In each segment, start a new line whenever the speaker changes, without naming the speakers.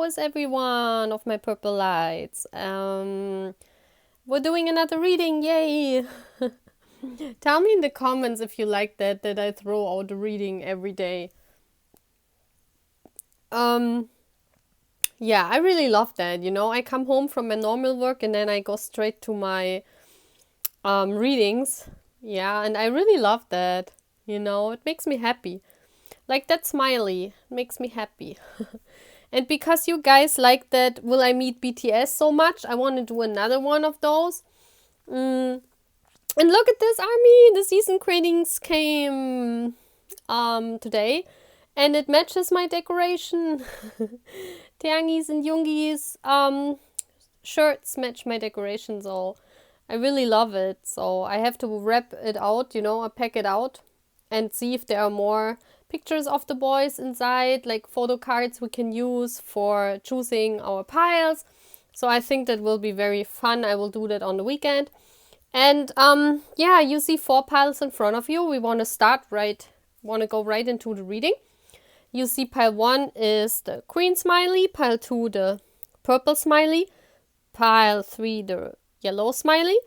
is everyone of my purple lights? We're doing another reading, yay! Tell me in the comments if you like that I throw out a reading every day. Yeah, I really love that, you know. I come home from my normal work and then I go straight to my readings. Yeah, and I really love that, you know. It makes me happy. Like that smiley makes me happy. And because you guys like that Will I Meet BTS so much, I want to do another one of those. And look at this, Army! The season greetings came today. And it matches my decoration. Taeangis and Yoongi's shirts match my decoration, so I really love it. So I have to wrap it out, you know, I pack it out and see if there are more pictures of the boys inside, like photo cards we can use for choosing our piles. So I think that will be very fun. I will do that on the weekend. And yeah, you see 4 piles in front of you. We want to go right into the reading. You see pile 1 is the green smiley, pile 2 the purple smiley, pile 3 the yellow smiley,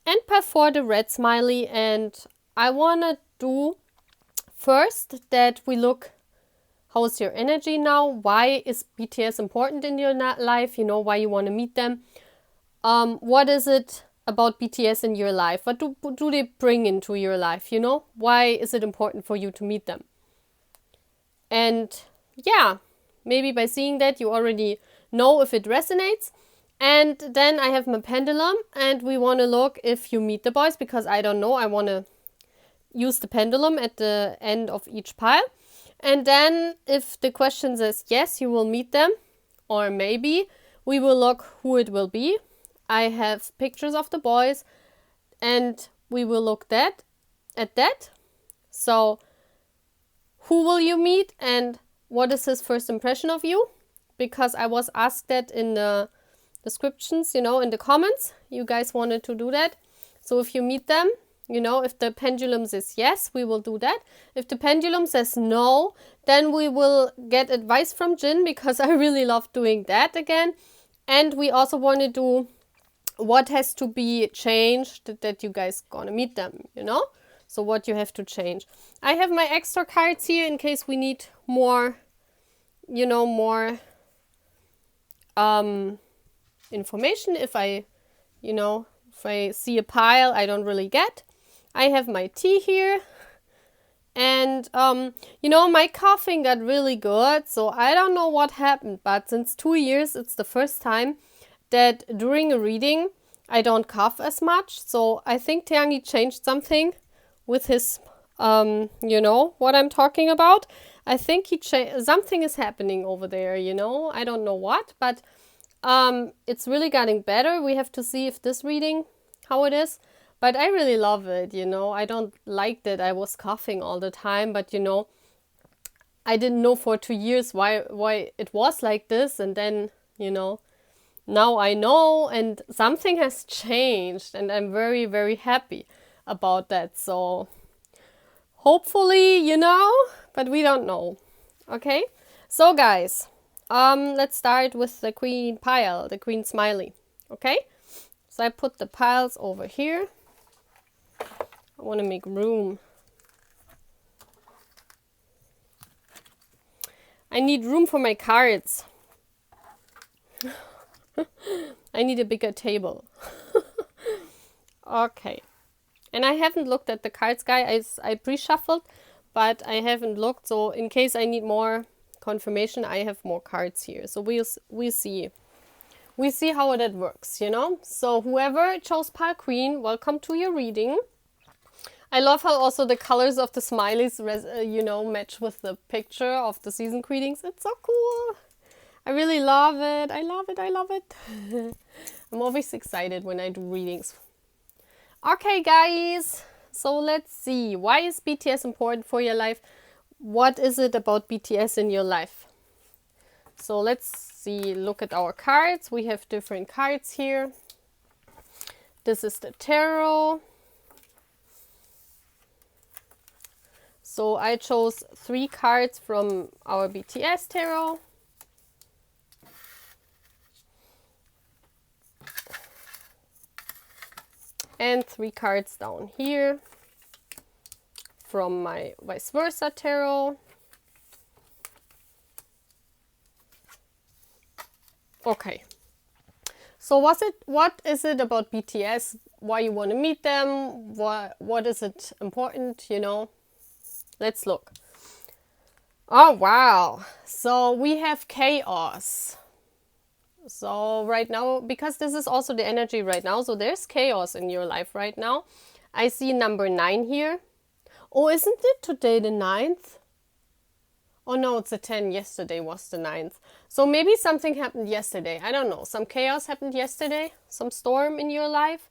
and pile 4 the red smiley. And I want to do first that we look, how's your energy now? Why is BTS important in your life? You know, why you want to meet them? What is it about BTS in your life? What do they bring into your life, you know? Why is it important for you to meet them? And yeah, maybe by seeing that you already know if it resonates. And then I have my pendulum and we want to look if you meet the boys, because I don't know. I want to use the pendulum at the end of each pile. And then if the question says yes, you will meet them, or maybe, we will look who it will be. I have pictures of the boys and we will look at that. So who will you meet and what is his first impression of you? Because I was asked that in the descriptions, you know, in the comments. You guys wanted to do that. So if you meet them, you know, if the pendulum says yes, we will do that. If the pendulum says no, then we will get advice from Jin, because I really love doing that again. And we also want to do what has to be changed that you guys gonna meet them, you know? So what you have to change. I have my extra cards here in case we need more, you know, more information. If I see a pile I don't really get. I have my tea here. And, you know, my coughing got really good. So I don't know what happened. But since 2 years, it's the first time that during a reading, I don't cough as much. So I think Taeangi changed something with his, you know, what I'm talking about. I think something is happening over there, you know. I don't know what, but it's really getting better. We have to see if this reading, how it is. But I really love it, you know. I don't like that I was coughing all the time, but you know, I didn't know for 2 years why it was like this. And then, you know, now I know and something has changed and I'm very, very happy about that. So hopefully, you know, but we don't know. Okay, so guys, let's start with the green pile, the green smiley. Okay, so I put the piles over here. I want to make room. I need room for my cards. I need a bigger table. Okay. And I haven't looked at the cards, guys. I pre-shuffled, but I haven't looked. So in case I need more confirmation, I have more cards here. So we see. We see how that works, you know. So whoever chose pile queen, welcome to your reading. I love how also the colors of the smileys, you know, match with the picture of the season greetings. It's so cool. I really love it. I love it. I love it. I'm always excited when I do readings. Okay, guys. So let's see. Why is BTS important for your life? What is it about BTS in your life? So let's see. Look at our cards. We have different cards here. This is the tarot. So I chose 3 cards from our BTS tarot. And 3 cards down here from my vice versa tarot. Okay. So what is it about BTS? Why you want to meet them? What is it important, you know? Let's look. Oh, wow. So we have chaos. So right now, because this is also the energy right now, so there's chaos in your life right now. I see number 9 here. Oh, isn't it today the 9th? Oh no, it's the 10. Yesterday was the 9th. So maybe something happened yesterday. I don't know. Some chaos happened yesterday. Some storm in your life.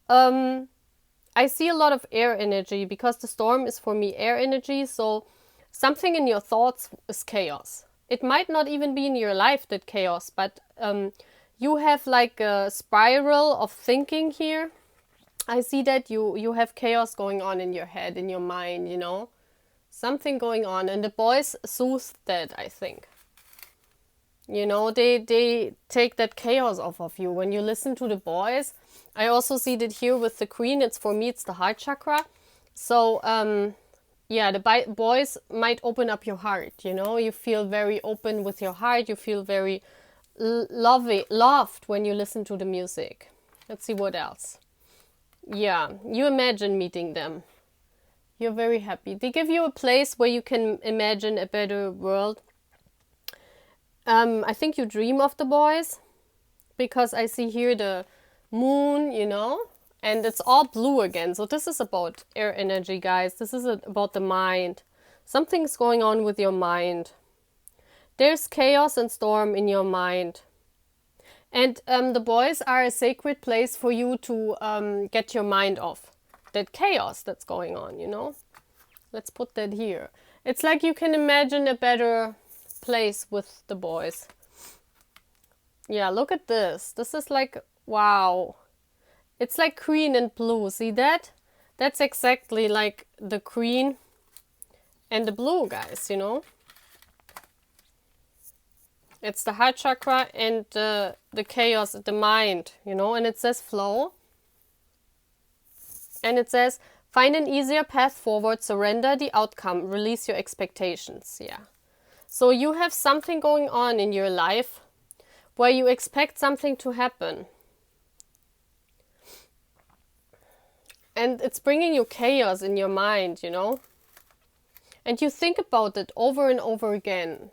I see a lot of air energy because the storm is for me air energy. So something in your thoughts is chaos. It might not even be in your life that chaos, but you have like a spiral of thinking here. I see that you have chaos going on in your head, in your mind, you know. Something going on, and the boys soothe that, I think. You know, they take that chaos off of you. When you listen to the boys, I also see that here with the queen, for me, it's the heart chakra. So, yeah, the boys might open up your heart, you know. You feel very open with your heart. You feel very loved when you listen to the music. Let's see what else. Yeah, you imagine meeting them. You're very happy. They give you a place where you can imagine a better world. I think you dream of the boys because I see here the moon, you know, and it's all blue again. So this is about air energy, guys. This is about the mind. Something's going on with your mind. There's chaos and storm in your mind. And the boys are a sacred place for you to get your mind off that chaos that's going on, you know. Let's put that here. It's like you can imagine a better place with the boys. Yeah, look at this. This is like, wow. It's like green and blue. See that? That's exactly like the green and the blue, guys, you know. It's the heart chakra and the chaos, the mind, you know, and it says flow. And it says, find an easier path forward, surrender the outcome, release your expectations. Yeah. So you have something going on in your life where you expect something to happen. And it's bringing you chaos in your mind, you know. And you think about it over and over again.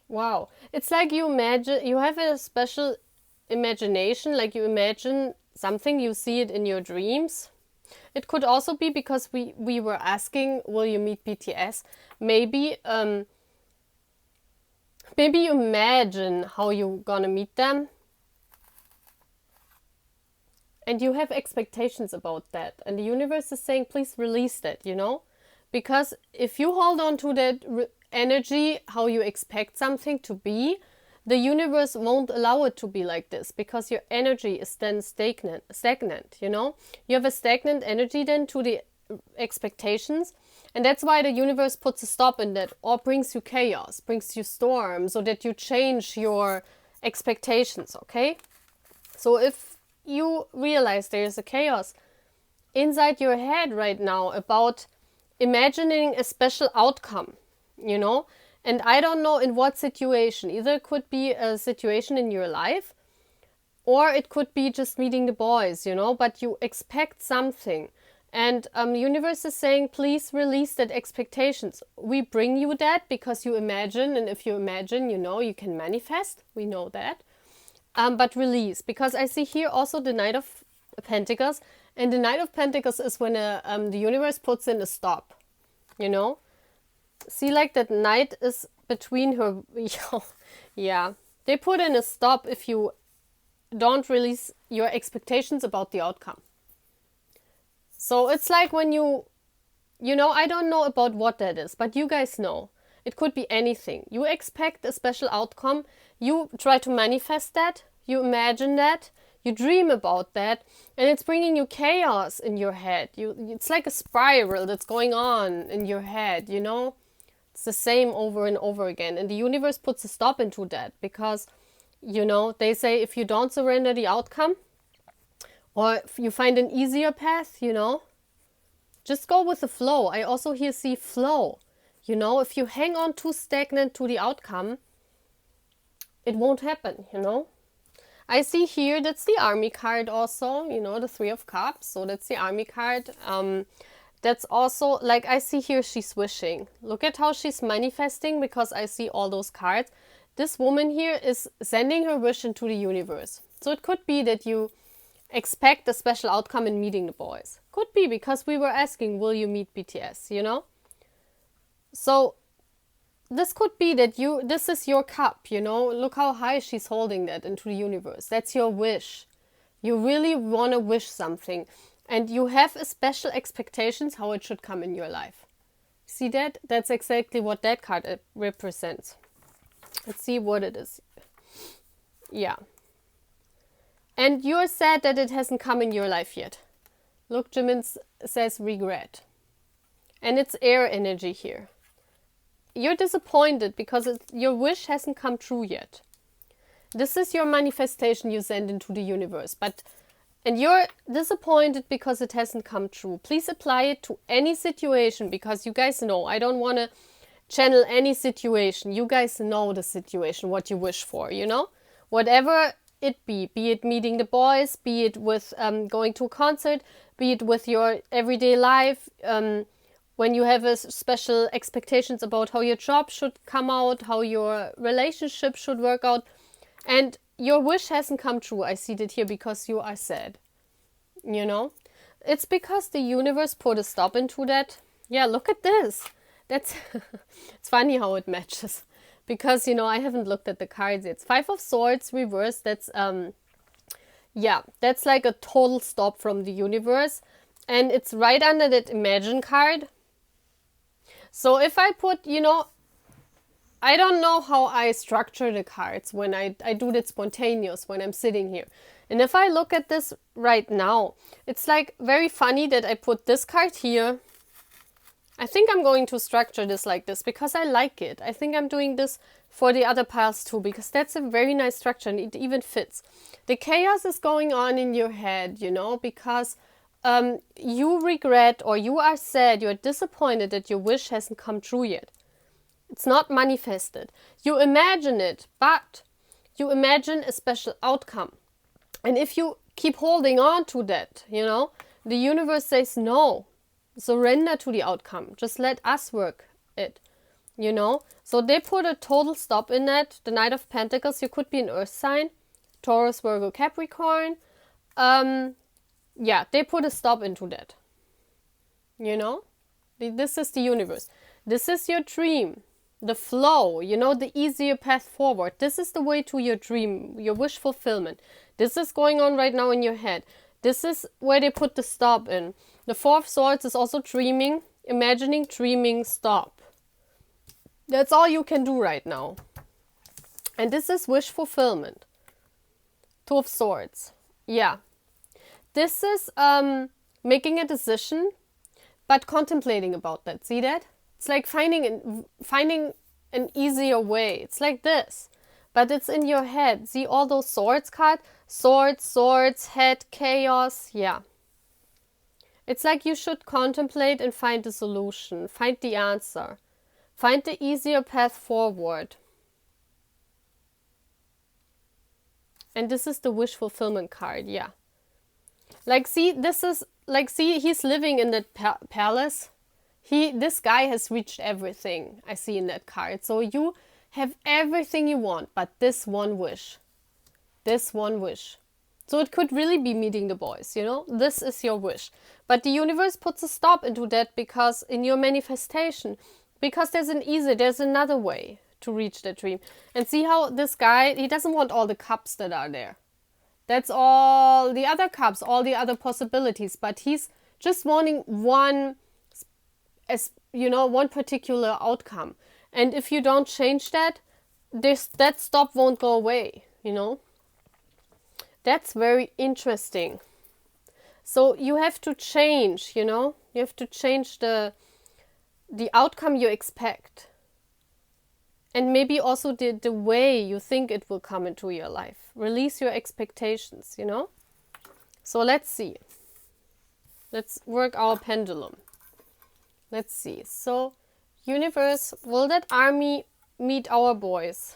Wow. It's like you imagine, you have a special imagination, like you imagine something, you see it in your dreams. It could also be because we were asking, will you meet BTS? Maybe, maybe you imagine how you're gonna meet them. And you have expectations about that. And the universe is saying, please release that, you know? Because if you hold on to that energy, how you expect something to be, the universe won't allow it to be like this because your energy is then stagnant, you know? You have a stagnant energy then to the expectations, and that's why the universe puts a stop in that or brings you chaos, brings you storm, so that you change your expectations, okay? So if you realize there is a chaos inside your head right now about imagining a special outcome, you know, and I don't know in what situation. Either it could be a situation in your life or it could be just meeting the boys, you know, but you expect something. And the universe is saying, please release that expectations. We bring you that because you imagine, and if you imagine, you know, you can manifest. We know that. But release, because I see here also the Knight of Pentacles, and the Knight of Pentacles is when the universe puts in a stop, you know. See, like that knight is between her. Yeah, they put in a stop if you don't release your expectations about the outcome. So it's like when you know, I don't know about what that is, but you guys know. It could be anything. You expect a special outcome. You try to manifest that. You imagine that. You dream about that. And it's bringing you chaos in your head. It's like a spiral that's going on in your head, you know. It's the same over and over again. And the universe puts a stop into that because, you know, they say if you don't surrender the outcome or if you find an easier path, you know, just go with the flow. I also here see flow. You know, if you hang on too stagnant to the outcome, it won't happen, you know. I see here, that's the Army card also, you know, the Three of Cups. So that's the Army card. That's also, like I see here, she's wishing. Look at how she's manifesting because I see all those cards. This woman here is sending her wish into the universe. So it could be that you expect a special outcome in meeting the boys. Could be because we were asking, will you meet BTS, you know? So this could be that this is your cup, you know? Look how high she's holding that into the universe. That's your wish. You really want to wish something. And you have a special expectations how it should come in your life. See that? That's exactly what that card represents. Let's see what it is. Yeah. And you're sad that it hasn't come in your life yet. Look, Jimin says regret. And it's air energy here. You're disappointed because your wish hasn't come true yet. This is your manifestation you send into the universe. And you're disappointed because it hasn't come true. Please apply it to any situation because you guys know. I don't want to channel any situation. You guys know the situation, what you wish for, you know? Whatever it be it meeting the boys, be it with going to a concert, be it with your everyday life, when you have a special expectations about how your job should come out, how your relationship should work out, and your wish hasn't come true. I see that here because you are sad, you know? It's because the universe put a stop into that. Yeah, look at this. That's it's funny how it matches. Because, you know, I haven't looked at the cards yet. It's Five of Swords reversed. That's, yeah, that's like a total stop from the universe. And it's right under that Imagine card. So if I put, you know, I don't know how I structure the cards when I do that spontaneous when I'm sitting here. And if I look at this right now, it's like very funny that I put this card here. I think I'm going to structure this like this because I like it. I think I'm doing this for the other piles too because that's a very nice structure and it even fits. The chaos is going on in your head, you know, because you regret or you are sad, you're disappointed that your wish hasn't come true yet. It's not manifested. You imagine it, but you imagine a special outcome. And if you keep holding on to that, you know, the universe says no. Surrender to the outcome. Just let us work it, you know. So they put a total stop in that. The Knight of Pentacles, you could be an earth sign. Taurus, Virgo, Capricorn. Yeah, they put a stop into that. You know. This is the universe. This is your dream. The flow, you know, the easier path forward. This is the way to your dream, your wish fulfillment. This is going on right now in your head. This is where they put the stop in. The Four of Swords is also dreaming, imagining, dreaming, stop. That's all you can do right now. And this is wish fulfillment. Two of Swords. Yeah. This is making a decision, but contemplating about that. See that? It's like finding an easier way. It's like this. But it's in your head. See all those swords cards? Swords, head, chaos. Yeah. It's like you should contemplate and find the solution. Find the answer. Find the easier path forward. And this is the wish fulfillment card. Yeah. Like, see, this is, like, see, he's living in that palace. This guy has reached everything I see in that card. So you have everything you want, but this one wish. This one wish. So it could really be meeting the boys, you know? This is your wish. But the universe puts a stop into that because in your manifestation, because there's another way to reach that dream. And see how this guy, he doesn't want all the cups that are there. That's all the other cups, all the other possibilities. But he's just wanting one, as you know, one particular outcome. And if you don't change that, that stop won't go away, you know? That's very interesting. So you have to change, you know? You have to change the outcome you expect. And maybe also the way you think it will come into your life. Release your expectations, you know? So let's see. Let's work our pendulum. Let's see. So, universe, will that army meet our boys?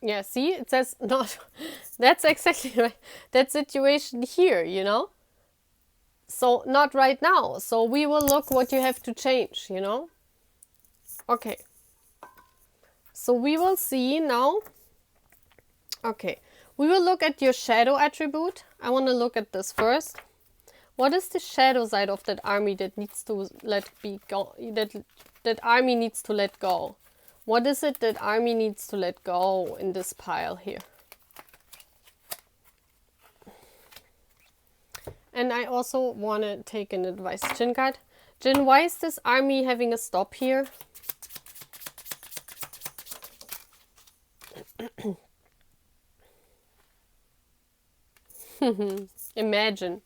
Yeah, see, it says not. That's exactly right. That situation here, you know? So, not right now. So, we will look what you have to change, you know? Okay. So, we will see now. Okay. We will look at your shadow attribute. I want to look at this first. What is the shadow side of that army that needs to let be go? That army needs to let go. What is it that army needs to let go in this pile here? And I also want to take an advice. Jin card. Jin, why is this army having a stop here? Imagine.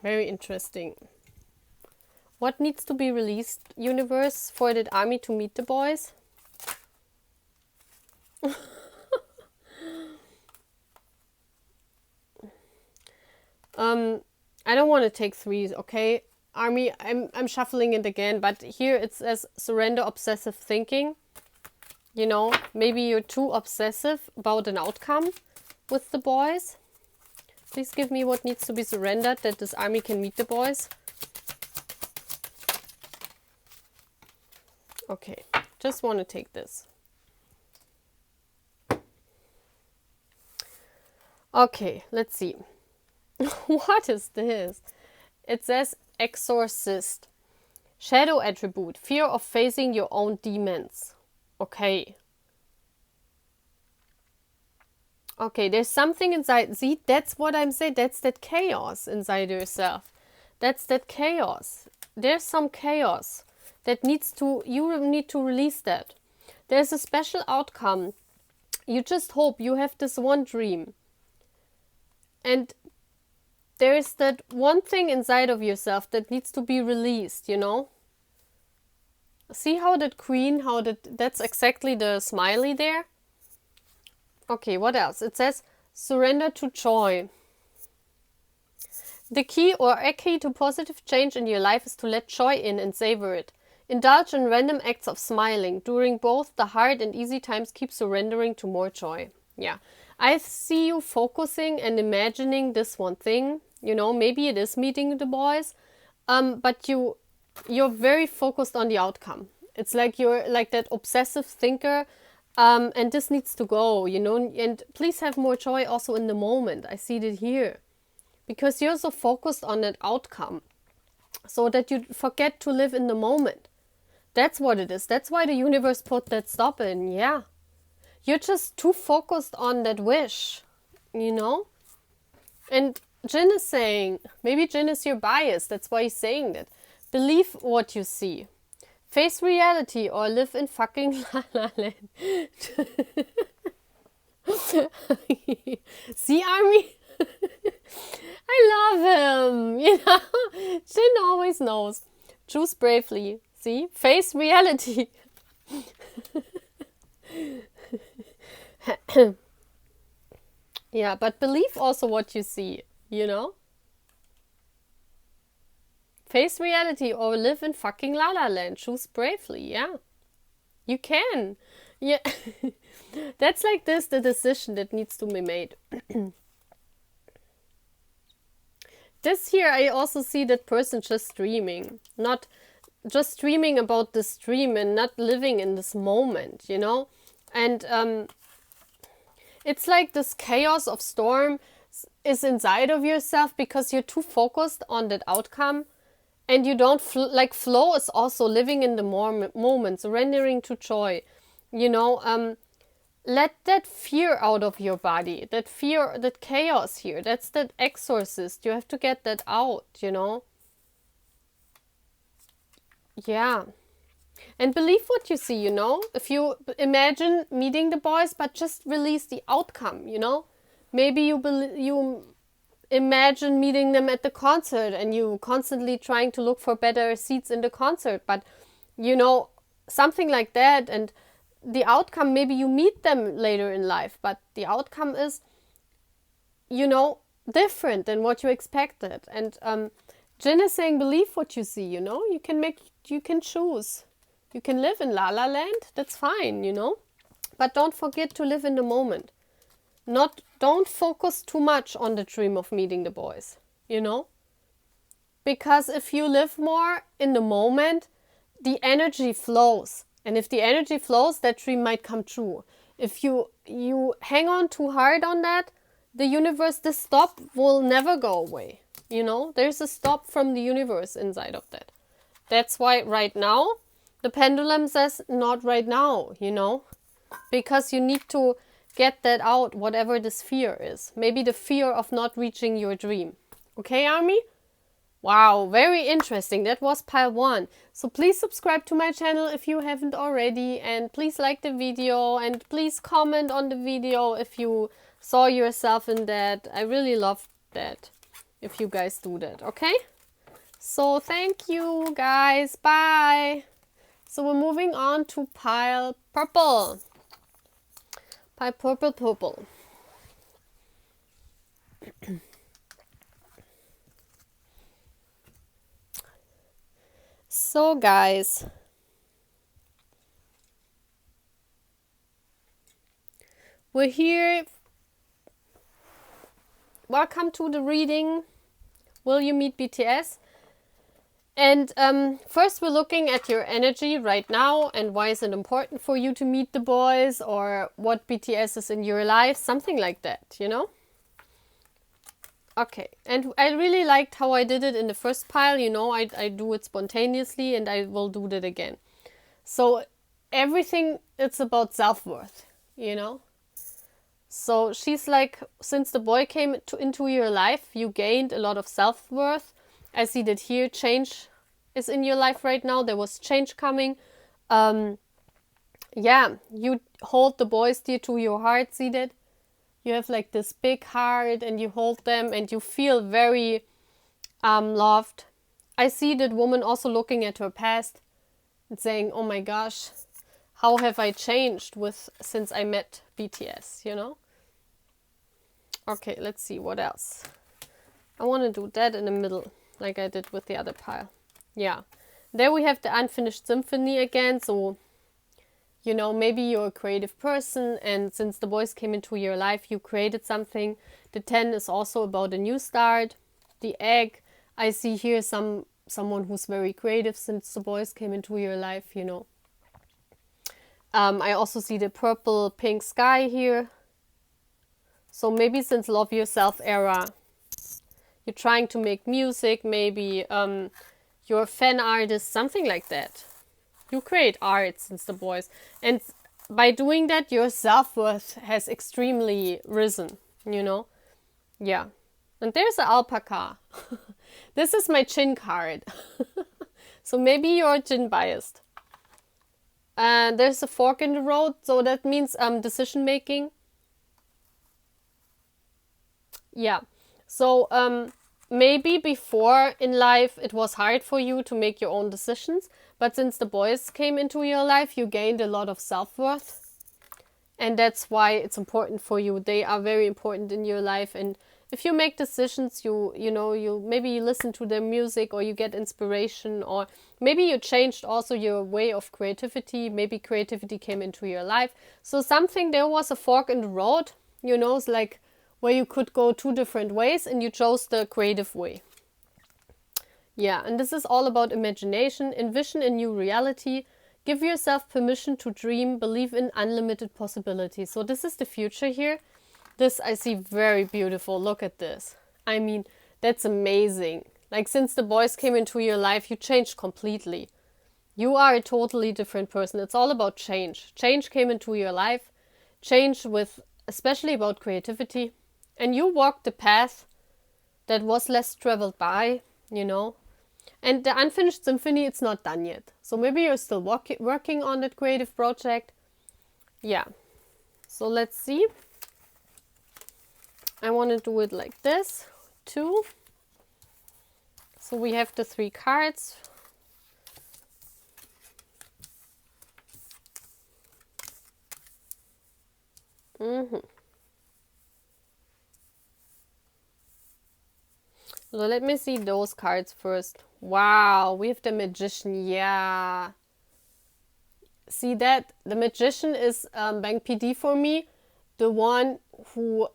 Very interesting. What needs to be released, universe, for that army to meet the boys? I don't want to take threes, okay? Army, I'm shuffling it again, but here it says surrender obsessive thinking. You know, maybe you're too obsessive about an outcome with the boys. Please give me what needs to be surrendered that this army can meet the boys. Okay, just want to take this. Okay, let's see. What is this? It says exorcist. Shadow attribute. Fear of facing your own demons. Okay. Okay, there's something inside. See, that's what I'm saying. That's that chaos inside yourself. That's that chaos. There's some chaos that needs to, you need to release that. There's a special outcome. You just hope you have this one dream. And there is that one thing inside of yourself that needs to be released, you know? See how that queen, that's exactly the smiley there? Okay, what else? It says, surrender to joy. The key or a key to positive change in your life is to let joy in and savor it. Indulge in random acts of smiling. During both the hard and easy times, keep surrendering to more joy. Yeah, I see you focusing and imagining this one thing. You know, maybe it is meeting the boys, but you're very focused on the outcome. It's like you're like that obsessive thinker, and this needs to go, you know, and please have more joy also in the moment. I see it here. Because you're so focused on that outcome, so that you forget to live in the moment. That's what it is. That's why the universe put that stop in, yeah. You're just too focused on that wish, you know? And Jin is saying, maybe Jin is your bias, that's why he's saying that. Believe what you see. Face reality or live in fucking La La Land. See, Army? I love him, you know? Jin always knows. Choose bravely. See? Face reality. Yeah, but believe also what you see, you know? Face reality or live in fucking La La Land. Choose bravely, yeah. You can. Yeah. That's like this, the decision that needs to be made. This here, I also see that person just dreaming. Not just dreaming about this dream and not living in this moment, you know? And it's like this chaos of storm is inside of yourself because you're too focused on that outcome. And you don't, flow is also living in the moment, surrendering to joy. You know, let that fear out of your body. That fear, that chaos here. That's that exorcist. You have to get that out, you know. Yeah. And believe what you see, you know? If you imagine meeting the boys, but just release the outcome, you know? Maybe you imagine meeting them at the concert and you constantly trying to look for better seats in the concert, but you know, something like that. And the outcome, maybe you meet them later in life, but the outcome is, you know, different than what you expected. And Jin is saying, believe what you see, you know? You can choose. You can live in La La Land, that's fine, you know? But don't forget to live in the moment. Don't focus too much on the dream of meeting the boys, you know? Because if you live more in the moment, the energy flows. And if the energy flows, that dream might come true. If you hang on too hard on that, the universe, the stop will never go away. You know, there's a stop from the universe inside of that. That's why right now, the pendulum says not right now, you know, because you need to get that out, whatever this fear is. Maybe the fear of not reaching your dream. Okay, Army? Wow, very interesting. That was pile 1. So please subscribe to my channel if you haven't already, and please like the video, and please comment on the video if you saw yourself in that. I really love that if you guys do that, okay? So thank you guys. Bye. So we're moving on to pile purple. Pile purple. So guys, we're here. Welcome to the reading. Will you meet BTS? And first we're looking at your energy right now and why is it important for you to meet the boys, or what BTS is in your life, something like that, you know? Okay, and I really liked how I did it in the first pile, you know, I do it spontaneously and I will do that again. So everything, it's about self-worth, you know? So she's like, since the boy came into your life, you gained a lot of self-worth. I see that here change is in your life right now. There was change coming. Yeah, you hold the boys dear to your heart, see that? You have like this big heart and you hold them and you feel very loved. I see that woman also looking at her past and saying, oh my gosh, how have I changed since I met BTS, you know? Okay, let's see what else. I want to do that in the middle, like I did with the other pile. Yeah, there we have the unfinished symphony again. So, you know, maybe you're a creative person and since the boys came into your life, you created something. The 10 is also about a new start. The egg, I see here someone who's very creative since the boys came into your life, you know. I also see the purple pink sky here. So maybe since Love Yourself era, you're trying to make music, maybe you're a fan artist, something like that. You create art since the boys. And by doing that, your self-worth has extremely risen, you know? Yeah. And there's an alpaca. This is my Jin card. So maybe you're Jin biased. And there's a fork in the road, so that means decision making. Yeah. So maybe before in life it was hard for you to make your own decisions, but since the boys came into your life, you gained a lot of self-worth. And that's why it's important for you. They are very important in your life. And if you make decisions, you maybe you listen to their music or you get inspiration, or maybe you changed also your way of creativity. Maybe creativity came into your life. So there was a fork in the road, you know, it's like where you could go 2 different ways and you chose the creative way. Yeah, and this is all about imagination. Envision a new reality. Give yourself permission to dream. Believe in unlimited possibilities. So this is the future here. This I see very beautiful. Look at this. I mean, that's amazing. Like since the boys came into your life, you changed completely. You are a totally different person. It's all about change. Change came into your life. Change with, especially about creativity. And you walked the path that was less traveled by, you know. And the unfinished symphony, it's not done yet. So maybe you're still working on that creative project. Yeah. So let's see. I want to do it like this too. So we have the 3 cards. So let me see those cards first. Wow, we have the Magician. Yeah. See that? The Magician is Bank PD for me. The one who,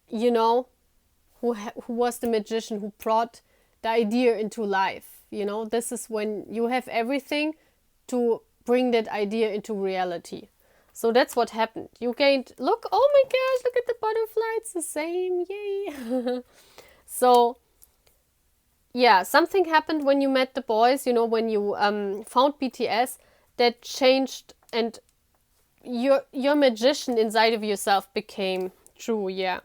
you know, who was the magician who brought the idea into life. You know, this is when you have everything to bring that idea into reality. So that's what happened. You gained, look, oh my gosh, look at the butterfly. It's the same. Yay. So, yeah, something happened when you met the boys, you know, when you found BTS, that changed, and your magician inside of yourself became true, yeah.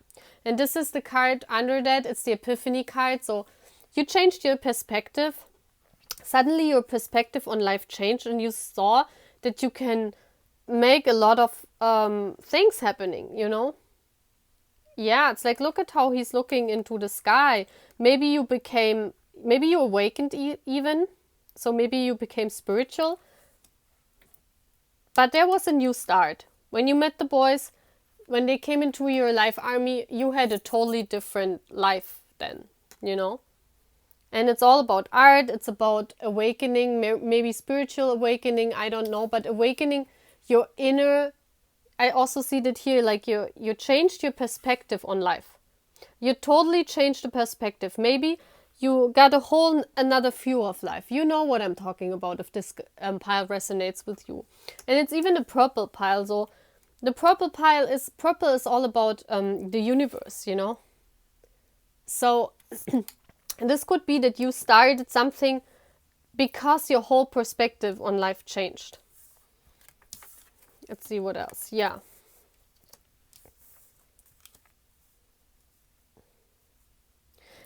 And this is the card under that. It's the Epiphany card. So you changed your perspective. Suddenly your perspective on life changed, and you saw that you can make a lot of things happening, you know? Yeah, it's like, look at how he's looking into the sky. Maybe you awakened even. So maybe you became spiritual. But there was a new start. When you met the boys, when they came into your life, Army, you had a totally different life then, you know? And it's all about art. It's about awakening, maybe spiritual awakening. I don't know, but awakening your inner. I also see that here, like you changed your perspective on life. You totally changed the perspective. Maybe you got a whole another view of life. You know what I'm talking about if this pile resonates with you. And it's even a purple pile. So the purple is all about the universe, you know. So this could be that you started something because your whole perspective on life changed. Let's see what else. Yeah.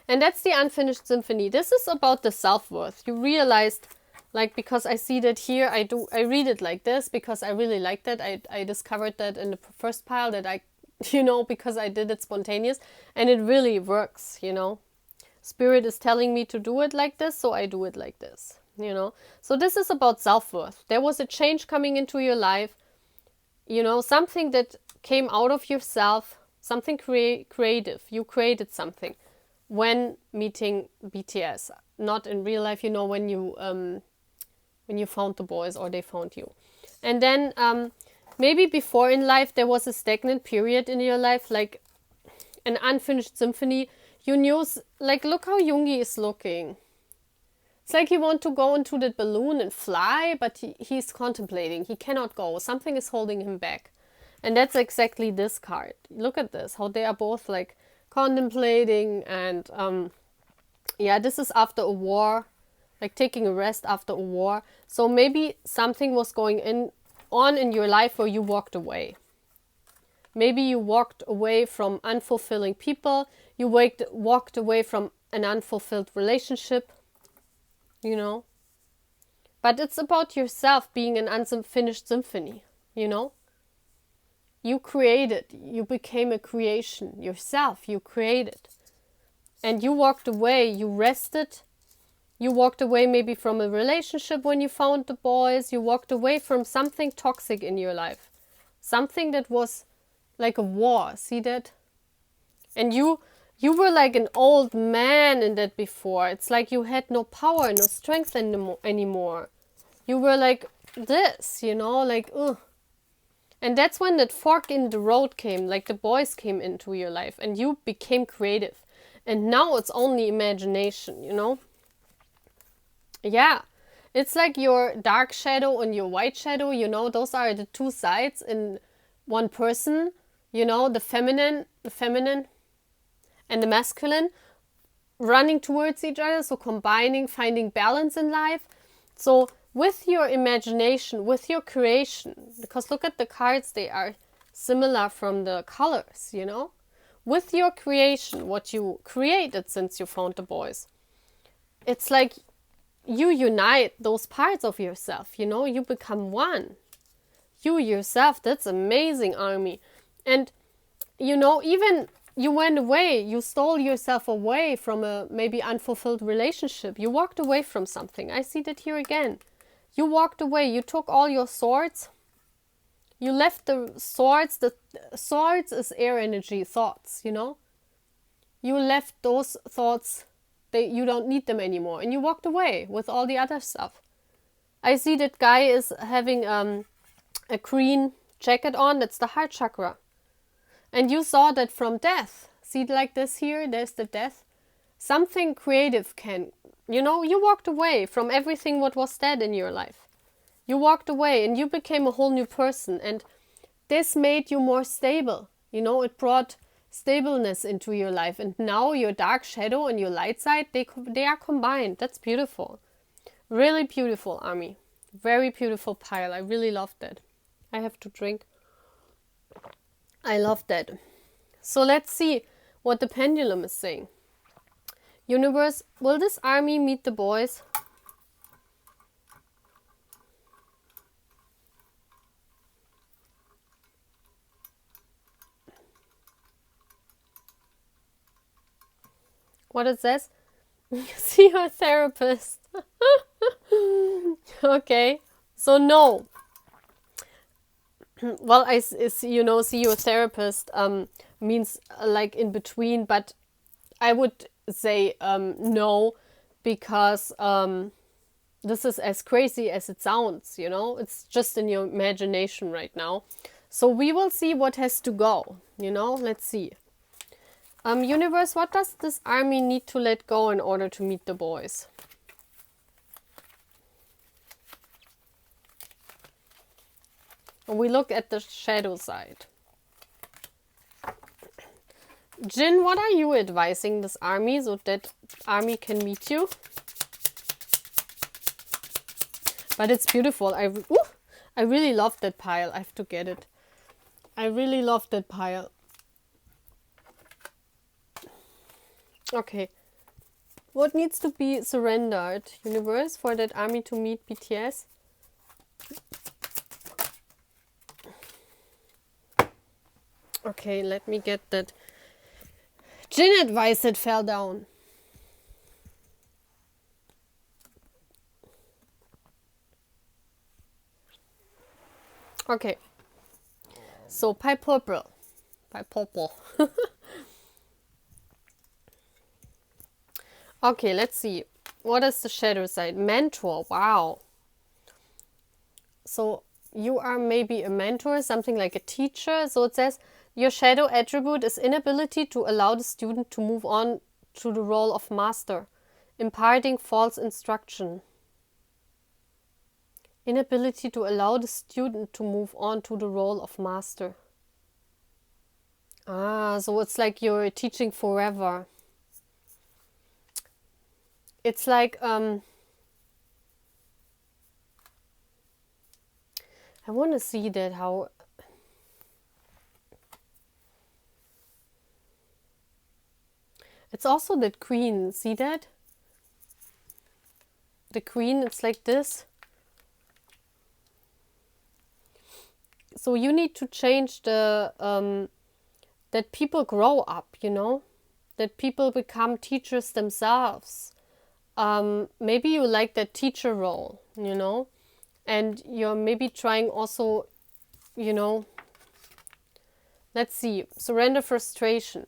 And that's the unfinished symphony. This is about the self-worth. You realized, like, because I see that here, I read it like this because I really like that. I discovered that in the first pile that I, you know, because I did it spontaneous, and it really works, you know. Spirit is telling me to do it like this, so I do it like this, you know. So this is about self-worth. There was a change coming into your life, you know, something that came out of yourself, something creative. You created something when meeting BTS, not in real life, you know, when you found the boys or they found you. And then maybe before in life there was a stagnant period in your life, like an unfinished symphony. You knew, like, look how Yoongi is looking. It's like he wants to go into the balloon and fly, but he's contemplating. He cannot go. Something is holding him back. And that's exactly this card. Look at this, how they are both like contemplating, and yeah, this is after a war, like taking a rest after a war. So maybe something was going on in your life where you walked away. Maybe you walked away from unfulfilling people. You walked away from an unfulfilled relationship, you know. But it's about yourself being an unfinished symphony, you know. You created, you became a creation yourself, you created. And you walked away, you rested. You walked away maybe from a relationship when you found the boys. You walked away from something toxic in your life. Something that was like a war, see that? And you were like an old man in that before. It's like you had no power, no strength anymore. You were like this, you know, like, ugh. And that's when that fork in the road came, like the boys came into your life and you became creative. And now it's only imagination, you know? Yeah. It's like your dark shadow and your white shadow, you know, those are the two sides in one person, you know, the feminine and the masculine running towards each other, so combining, finding balance in life. So with your imagination, with your creation, because look at the cards, they are similar from the colors, you know. With your creation, what you created since you found the boys, it's like you unite those parts of yourself, you know, you become one. You yourself, that's amazing, Army. And, you know, even you went away, you stole yourself away from a maybe unfulfilled relationship. You walked away from something. I see that here again. You walked away, you took all your swords, you left the swords is air energy thoughts, you know. You left those thoughts, you don't need them anymore, and you walked away with all the other stuff. I see that guy is having a green jacket on, that's the heart chakra. And you saw that from death. See it like this here, there's the death. Something creative can, you know, you walked away from everything what was dead in your life. You walked away and you became a whole new person, and this made you more stable. You know, it brought stableness into your life, and now your dark shadow and your light side, they are combined. That's beautiful. Really beautiful, Army. Very beautiful pile. I really love that. I have to drink. I love that. So let's see what the pendulum is saying. Universe, will this Army meet the boys? What it says? See your therapist. Okay, so no. Well, you know, see your therapist means like in between, but I would say no, because this is as crazy as it sounds, you know, it's just in your imagination right now. So we will see what has to go, you know, let's see. Universe, what does this Army need to let go in order to meet the boys? And we look at the shadow side. Jin, what are you advising this Army so that Army can meet you? But it's beautiful. I really love that pile. I have to get it. I really love that pile. Okay. What needs to be surrendered, Universe, for that Army to meet BTS? Okay, let me get that Jin advice that fell down. Okay. So, pie purple. Pie purple. Okay, let's see. What is the shadow side? Mentor. Wow. So you are maybe a mentor, something like a teacher. So it says your shadow attribute is inability to allow the student to move on to the role of master, imparting false instruction. Inability to allow the student to move on to the role of master. Ah, so it's like you're teaching forever. It's like, I want to see that how... It's also that queen, see that? The queen, it's like this. So you need to change the, that people grow up, you know? That people become teachers themselves. Maybe you like that teacher role, you know, and you're maybe trying also, you know, let's see, surrender frustration.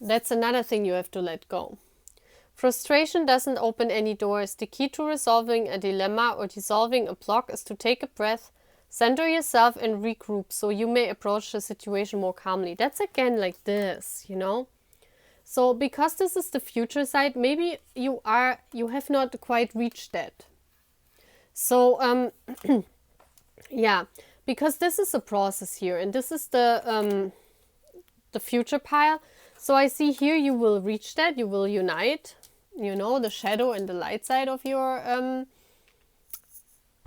That's another thing you have to let go. Frustration doesn't open any doors. The key to resolving a dilemma or dissolving a block is to take a breath, center yourself and regroup so you may approach the situation more calmly. That's again like this, you know. So because this is the future side, maybe you have not quite reached that. So yeah, because this is a process here, and this is the future pile. So I see here you will reach that, you will unite, you know, the shadow and the light side of your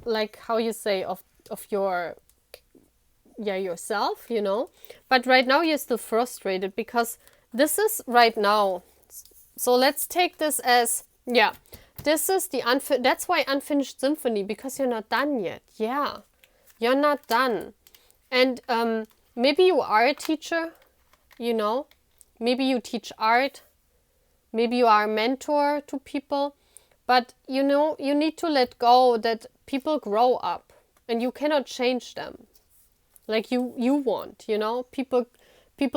like how you say of your yourself, you know. But right now you're still frustrated because this is right now So let's take this as, yeah, this is the that's why unfinished symphony, because you're not done yet. Yeah, you're not done. And maybe you are a teacher, you know, maybe you teach art, maybe you are a mentor to people, but you know, you need to let go that people grow up and you cannot change them like you want, you know. People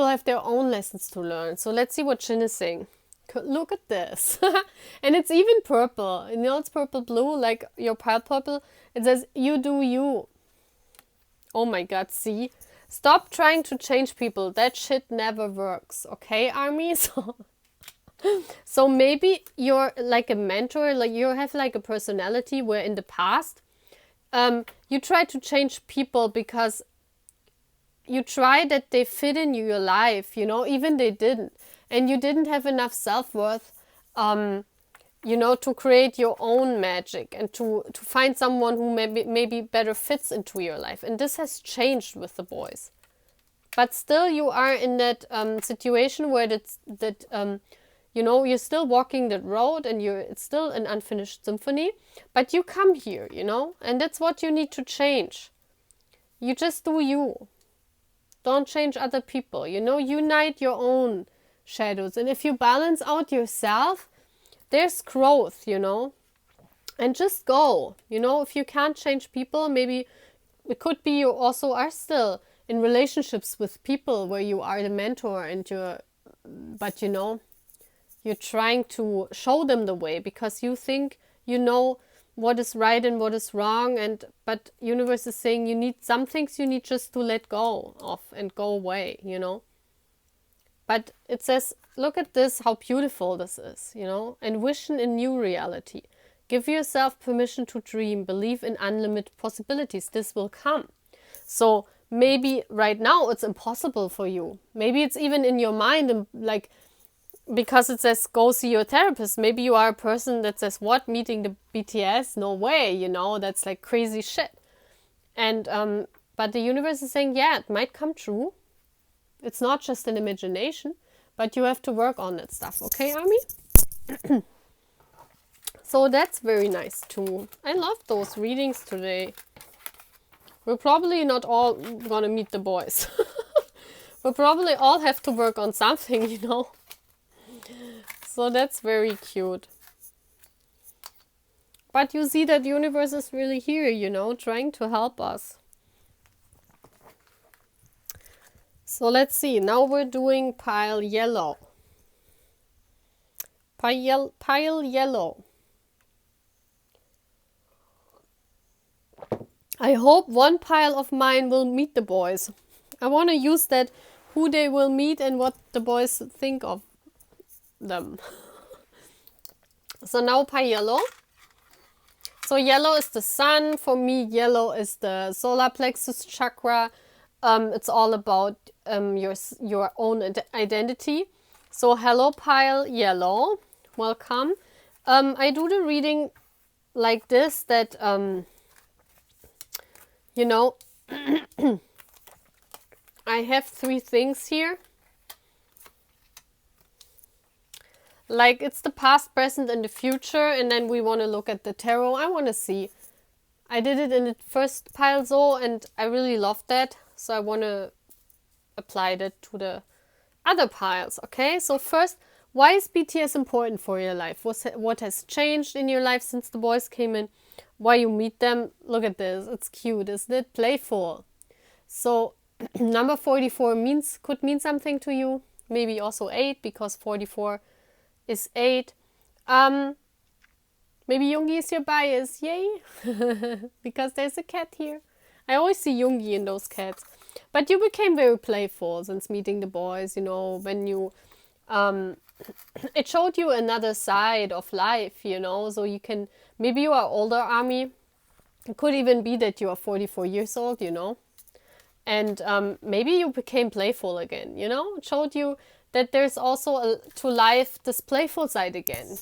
have their own lessons to learn. So let's see what Shin is saying. Look at this. And it's even purple, you know, it's purple blue, like your pile purple. It says you do you. Oh my god, see, stop trying to change people. That shit never works, okay, Army? So maybe you're like a mentor, like you have like a personality where in the past you try to change people because you try that they fit in your life, you know, even they didn't. And you didn't have enough self-worth, you know, to create your own magic and to find someone who maybe better fits into your life. And this has changed with the boys. But still you are in that situation where you know, you're still walking that road and it's still an unfinished symphony, but you come here, you know, and that's what you need to change. You just do you. Don't change other people, you know, unite your own shadows. And if you balance out yourself, there's growth, you know, and just go, you know. If you can't change people, maybe it could be you also are still in relationships with people where you are the mentor and but you know, you're trying to show them the way because you think you know what is right and what is wrong, but universe is saying you need some things you need just to let go of and go away, you know. But it says, look at this, how beautiful this is, you know, and vision a new reality. Give yourself permission to dream, believe in unlimited possibilities. This will come. So maybe right now it's impossible for you. Maybe it's even in your mind, and like, because it says go see your therapist. Maybe you are a person that says, what, meeting the BTS? No way, you know, that's like crazy shit. And but the universe is saying, yeah, it might come true. It's not just an imagination, but you have to work on that stuff, okay, Army? So that's very nice too. I love those readings today. We're probably not all gonna meet the boys. We'll probably all have to work on something, you know. So that's very cute. But you see that universe is really here, you know, trying to help us. So let's see. Now we're doing pile yellow. Pile yellow. I hope one pile of mine will meet the boys. I want to use that, who they will meet and what the boys think of them. So now pile yellow. So yellow is the sun. For me, yellow is the solar plexus chakra. It's all about your own identity. So hello pile yellow, welcome. I do the reading like this, that you know, I have 3 things here. Like it's the past, present and the future, and then we want to look at the tarot. I want to see. I did it in the first pile though, and I really loved that. So I want to apply that to the other piles, okay? So first, why is BTS important for your life? What has changed in your life since the boys came in? Why you meet them? Look at this. It's cute, isn't it? Playful. So number 44 could mean something to you. Maybe also 8, because 44 is 8. Maybe Yoongi is your bias. Yay! Because there's a cat here. I always see Yoongi in those cats. But you became very playful since meeting the boys, you know, when you... it showed you another side of life, you know, so you can... Maybe you are older, Army. It could even be that you are 44 years old, you know. And maybe you became playful again, you know. It showed you that there's also to life this playful side again.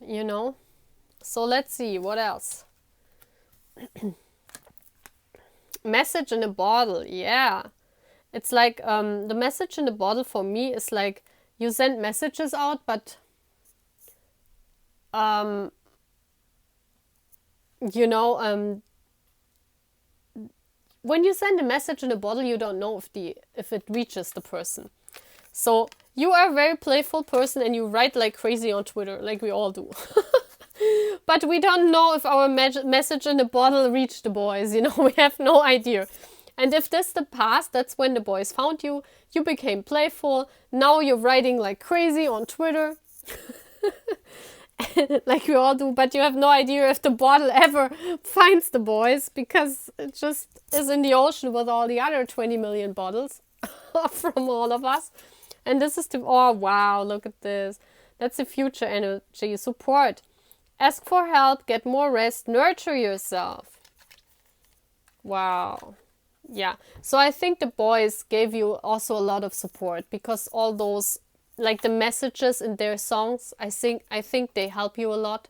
You know. So let's see, what else? Message in a bottle, yeah. It's like the message in the bottle for me is like You send messages out, but you know, when you send a message in a bottle, you don't know if it reaches the person. So you are a very playful person and you write like crazy on Twitter, like we all do. But we don't know if our message in the bottle reached the boys, you know, we have no idea. And if this the past, that's when the boys found you. You became playful. Now you're writing like crazy on Twitter. Like we all do, but you have no idea if the bottle ever finds the boys, because it just is in the ocean with all the other 20 million bottles from all of us. And this is oh wow, look at this. That's the future energy. Support. Ask for help, get more rest, nurture yourself. Wow. Yeah. So I think the boys gave you also a lot of support, because all those, like the messages in their songs, I think they help you a lot.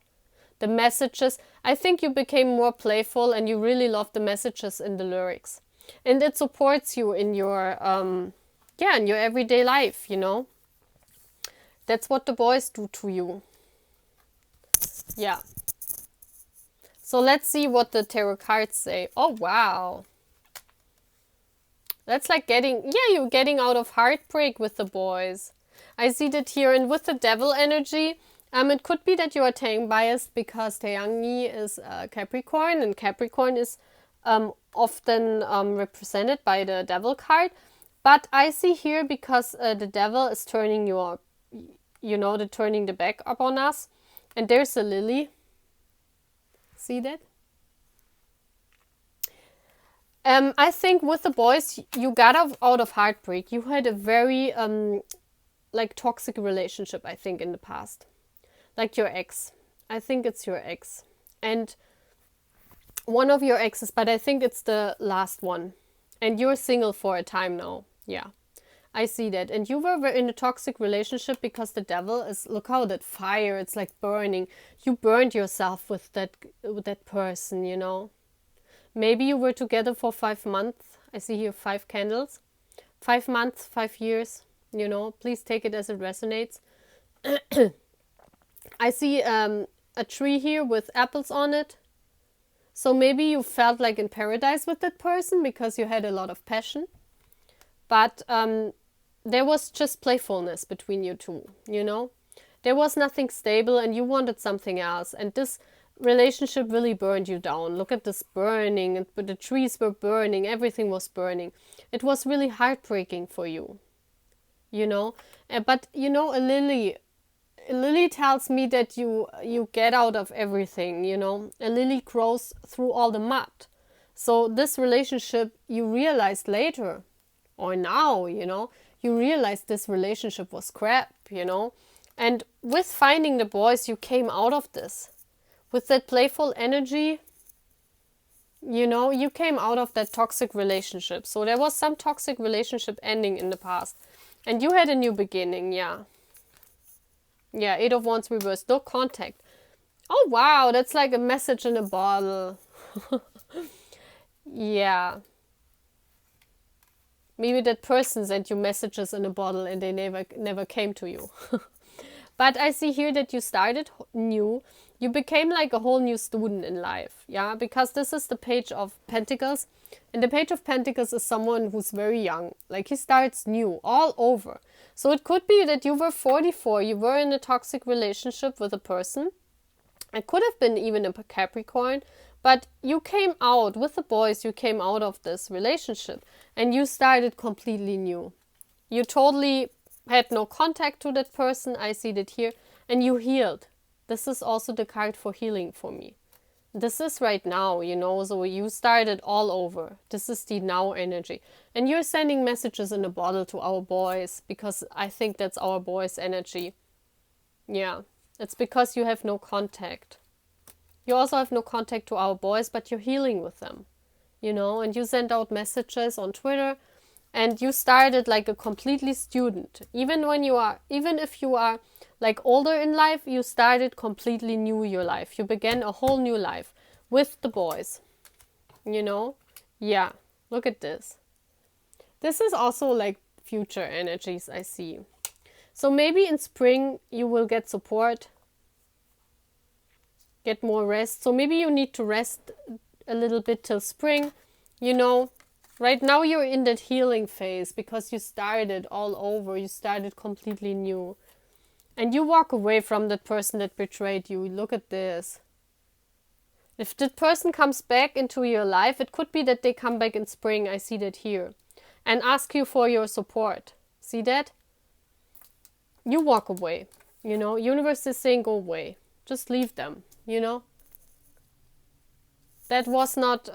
The messages, I think you became more playful and you really love the messages in the lyrics. And it supports you in your in your everyday life, you know. That's what the boys do to you. Yeah. So let's see what the tarot cards say. Oh wow. That's like you're getting out of heartbreak with the boys. I see that here. And with the devil energy, it could be that you are Taeyang biased, because Taeyangi is Capricorn, and Capricorn is often represented by the devil card. But I see here, because the devil is turning turning the back up on us. And there's a lily. See that? I think with the boys, you got out of heartbreak. You had a very toxic relationship, I think, in the past. Like your ex. I think it's your ex. And one of your exes, but I think it's the last one. And you're single for a time now. Yeah. I see that. And you were in a toxic relationship, because the devil is, look how that fire, it's like burning. You burned yourself with that person, you know. Maybe you were together for 5 months. I see here 5 candles. 5 months, 5 years, you know. Please take it as it resonates. I see a tree here with apples on it. So maybe you felt like in paradise with that person, because you had a lot of passion. But there was just playfulness between you two, you know. There was nothing stable and you wanted something else. And this relationship really burned you down. Look at this burning. And the trees were burning. Everything was burning. It was really heartbreaking for you, you know. But, you know, a lily tells me that you get out of everything, you know. A lily grows through all the mud. So this relationship, you realized later, or now, you know, you realize this relationship was crap, you know. And with finding the boys, you came out of this. With that playful energy, you know, you came out of that toxic relationship. So there was some toxic relationship ending in the past. And you had a new beginning, yeah. Yeah, 8 of Wands reversed, no contact. Oh wow, that's like a message in a bottle. Yeah. Maybe that person sent you messages in a bottle and they never came to you. But I see here that you started new. You became like a whole new student in life. Yeah, because this is the Page of Pentacles. And the Page of Pentacles is someone who's very young. Like he starts new all over. So it could be that you were 44. You were in a toxic relationship with a person. It could have been even a Capricorn. But you came out, with the boys, you came out of this relationship and you started completely new. You totally had no contact to that person, I see that here, and you healed. This is also the card for healing for me. This is right now, you know, so you started all over. This is the now energy. And you're sending messages in a bottle to our boys, because I think that's our boys' energy. Yeah, it's because you have no contact. You also have no contact to our boys, but you're healing with them, you know, and you send out messages on Twitter, and you started like a completely student. Even if you are like older in life, you started completely new your life. You began a whole new life with the boys, you know. Yeah, look at this. This is also like future energies I see. So maybe in spring you will get support, get more rest. So maybe you need to rest a little bit till spring. You know, right now you're in that healing phase because you started all over. You started completely new. And you walk away from that person that betrayed you. Look at this. If that person comes back into your life, it could be that they come back in spring. I see that here. And ask you for your support. See that? You walk away. You know, universe is saying go away. Just leave them. You know? That was not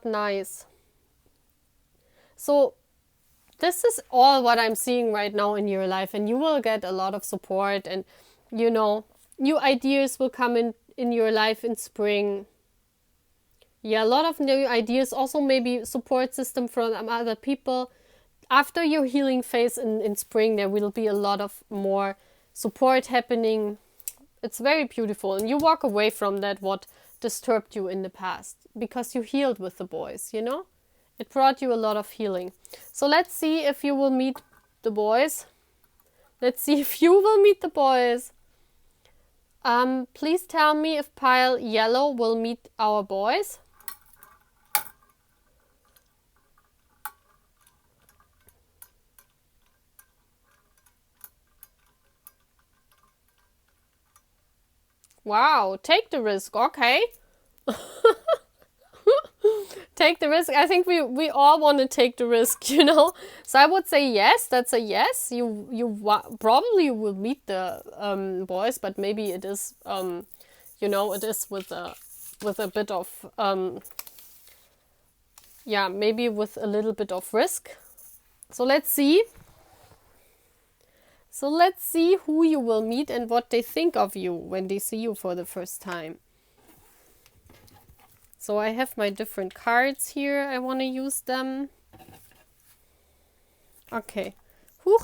nice. So this is all what I'm seeing right now in your life, and you will get a lot of support, and you know, new ideas will come in your life in spring. Yeah, a lot of new ideas, also maybe support system from other people. After your healing phase in spring, there will be a lot of more support happening. It's very beautiful, and you walk away from that what disturbed you in the past because you healed with the boys, you know? It brought you a lot of healing. So let's see if you will meet the boys. Let's see if you will meet the boys. Please tell me if pile yellow will meet our boys. Wow, take the risk, okay. Take the risk. I think we all want to take the risk, you know. So I would say yes. That's a yes. You probably will meet the boys, but maybe it is you know, it is with a bit of yeah, maybe with a little bit of risk. So let's see. So let's see who you will meet and what they think of you when they see you for the first time. So I have my different cards here. I want to use them. Okay. Whew.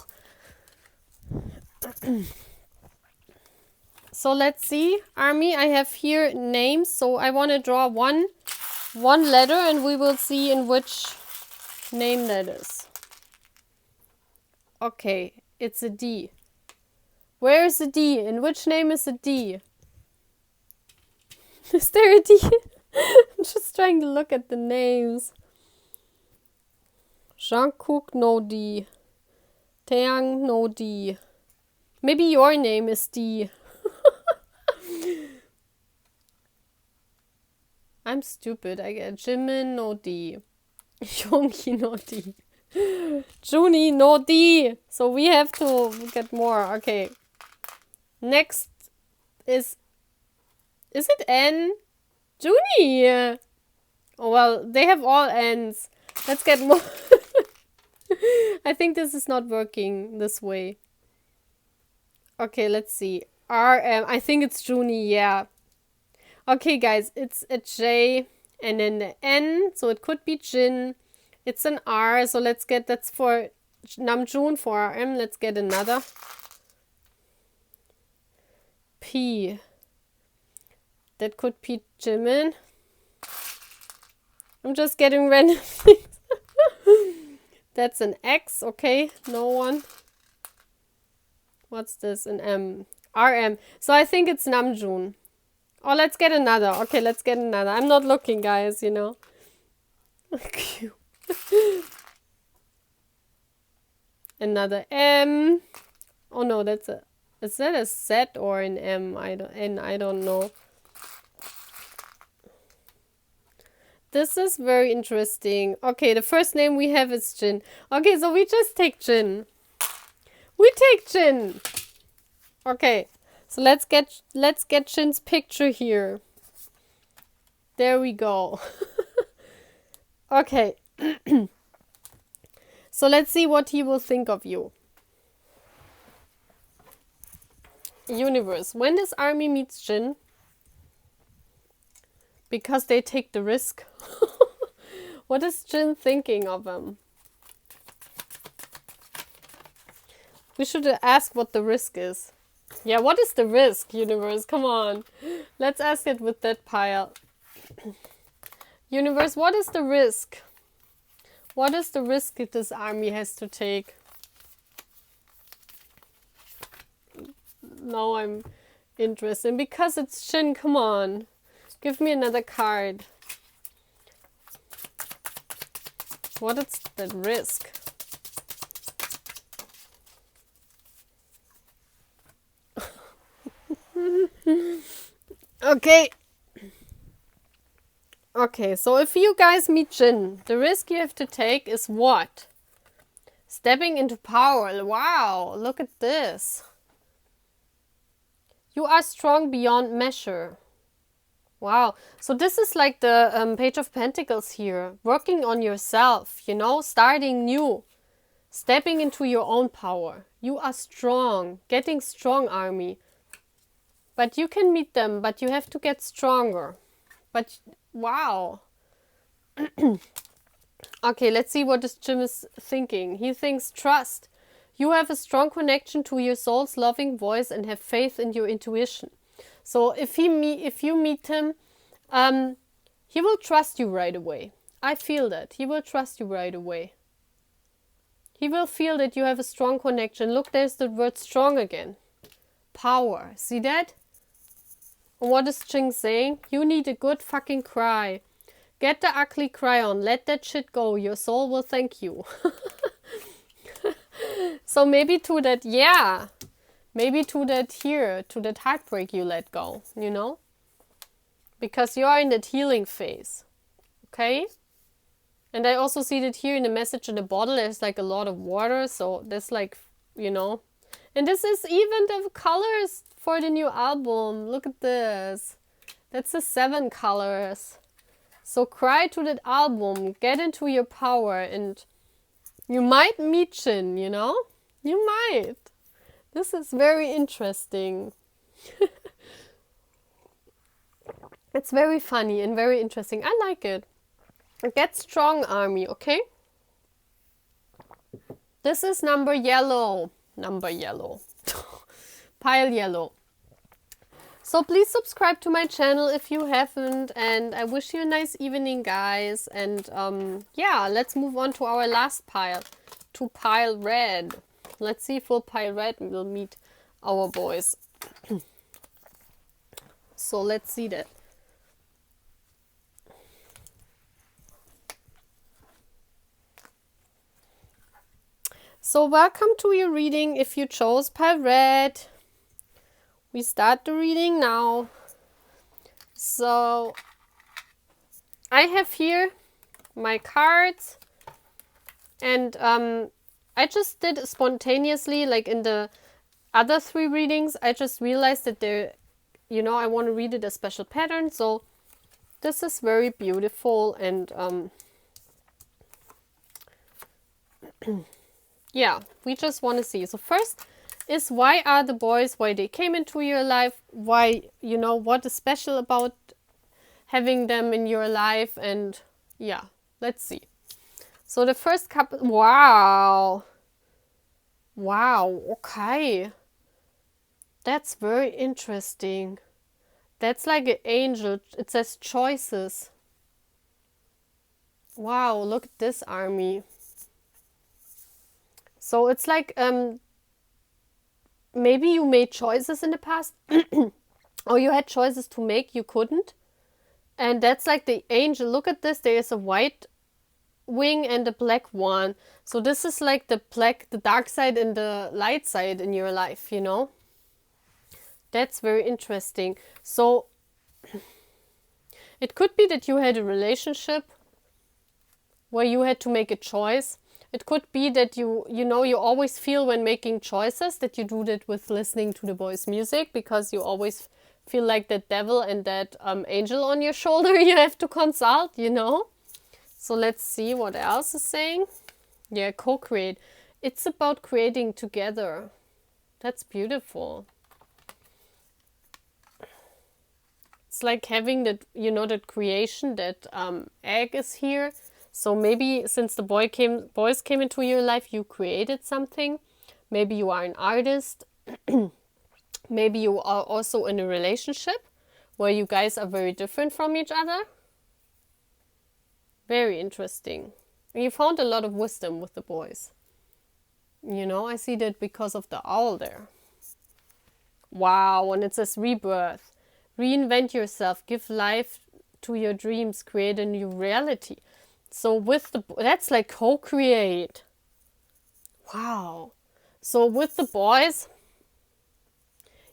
So let's see. Army, I have here names. So I want to draw one letter and we will see in which name that is. Okay, it's a D. Where is the D? In which name is the D? Is there a D? I'm just trying to look at the names. Jungkook, no D. Taeyang, no D. Maybe your name is D. I'm stupid. I get Jimin, no D. Yonggi, no D. Juni, no D. So we have to get more. Okay. Next is it N? Juni! Oh, well, they have all N's. Let's get more. I think this is not working this way. Okay, let's see. RM. I think it's Juni, yeah. Okay, guys, it's a J and then the N. So it could be Jin. It's an R. So let's get, that's for Namjoon for RM. Let's get another. P. That could be Jimin. I'm just getting random things. That's an X, okay, no one. What's this? An M. RM. So I think it's Namjoon. Oh, let's get another. Okay, let's get another. I'm not looking, guys, you know. Cute. Another M. Oh no, that's a... Is that a Z or an M? I don't know. This is very interesting. Okay, the first name we have is Jin. Okay, so we just take Jin. We take Jin. Okay, so let's get Jin's picture here. There we go. Okay. So let's see what he will think of you. Universe. When this army meets Jin, because they take the risk. What is Jin thinking of him? We should ask what the risk is. Yeah, what is the risk, universe? Come on. Let's ask it with that pile. Universe, what is the risk? What is the risk that this army has to take? Now I'm interested. Because it's Jin, come on. Give me another card. What is that risk? Okay. Okay, so if you guys meet Jin, the risk you have to take is what? Stepping into power. Wow, look at this. You are strong beyond measure. Wow. So this is like the Page of Pentacles here. Working on yourself, you know, starting new. Stepping into your own power. You are strong. Getting strong, army. But you can meet them, but you have to get stronger. But, wow. Okay, let's see what this Jim is thinking. He thinks trust. You have a strong connection to your soul's loving voice and have faith in your intuition. So if you meet him, he will trust you right away. I feel that. He will trust you right away. He will feel that you have a strong connection. Look, there's the word strong again. Power. See that? And what is Jing saying? You need a good fucking cry. Get the ugly cry on. Let that shit go. Your soul will thank you. So maybe to that, yeah. Maybe to that here, to that heartbreak you let go, you know? Because you are in that healing phase. Okay? And I also see that here in the message in the bottle, there's like a lot of water. So there's like, you know. And this is even the colors for the new album. Look at this. That's the 7 colors. So cry to that album. Get into your power. And you might meet Jin, you know? You might. This is very interesting. It's very funny and very interesting. I like it. Get strong, army, okay? This is number yellow. Number yellow. Pile yellow. So please subscribe to my channel if you haven't. And I wish you a nice evening, guys. And yeah, let's move on to our last pile. To pile red. Let's see if for pile red we'll meet our boys. So let's see that. So welcome to your reading if you chose pile red. We start the reading now. So I have here my cards, and I just did spontaneously, like in the other 3 readings, I just realized that there, you know, I want to read it a special pattern. So this is very beautiful, and yeah, we just want to see. So first is, why are the boys, why they came into your life, why, you know, what is special about having them in your life, and yeah, let's see. So the first couple, wow. Wow, okay. That's very interesting. That's like an angel. It says choices. Wow, look at this, army. So it's like, maybe you made choices in the past, or you had choices to make, you couldn't. And that's like the angel. Look at this, there is a white wing and a black one. So this is like the dark side and the light side in your life, you know. That's very interesting. So it could be that you had a relationship where you had to make a choice. It could be that you know, you always feel when making choices that you do that with listening to the boys' music, because you always feel like that devil and that angel on your shoulder you have to consult, you know. So let's see what else is saying. Yeah, co-create. It's about creating together. That's beautiful. It's like having that, you know, that creation, that egg is here. So maybe since the boys came into your life, you created something. Maybe you are an artist. Maybe you are also in a relationship where you guys are very different from each other. Very interesting. And you found a lot of wisdom with the boys. You know, I see that because of the owl there. Wow, and it says rebirth. Reinvent yourself, give life to your dreams, create a new reality. So with the, that's like co-create. Wow. So with the boys,